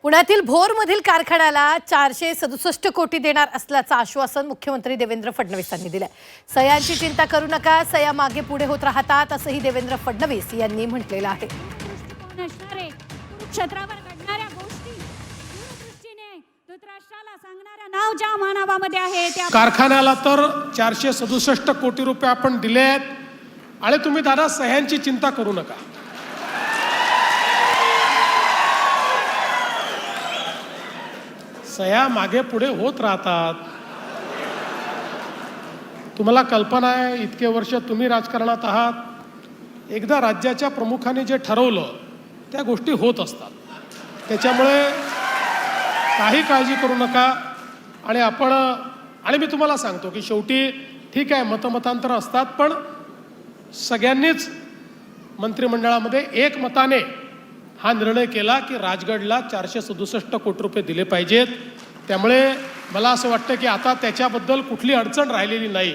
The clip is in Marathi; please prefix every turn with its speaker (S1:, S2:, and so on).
S1: पुण्यातील भोरमधील कारखान्याला 467 कोटी देणार असल्याचं आश्वासन मुख्यमंत्री देवेंद्र फडणवीस यांनी दिलंय। सह्यांची चिंता करू नका, सह्या मागे पुढे होत राहतात असंही देवेंद्र फडणवीस यांनी म्हटलेलं आहे।
S2: क्षेत्रावर घडणाऱ्या गोष्टी दूरदृष्टीने धृतराष्ट्राला सांगणाऱ्या नाव ज्या मानवामध्ये आहे त्या
S3: कारखान्याला तर 467 कोटी रुपये आपण दिलेत आणि तुम्ही दादा सह्यांची चिंता करू नका। सह्या मागे पुढे होत राहतात। तुम्हाला कल्पना आहे, इतके वर्ष तुम्ही राजकारणात आहात, एकदा राज्याच्या प्रमुखाने जे ठरवलं त्या गोष्टी होत असतात। त्याच्यामुळे काही काळजी करू नका। आणि मी तुम्हाला सांगतो की शेवटी ठीक आहे, मतमतांतर असतात, पण सगळ्यांनीच मंत्रिमंडळामध्ये एकमताने हा निर्णय केला की राजगडला 467 कोटी रुपये दिले पाहिजेत। त्यामुळे मला असं वाटतं की आता त्याच्याबद्दल कुठली अडचण राहिलेली नाही।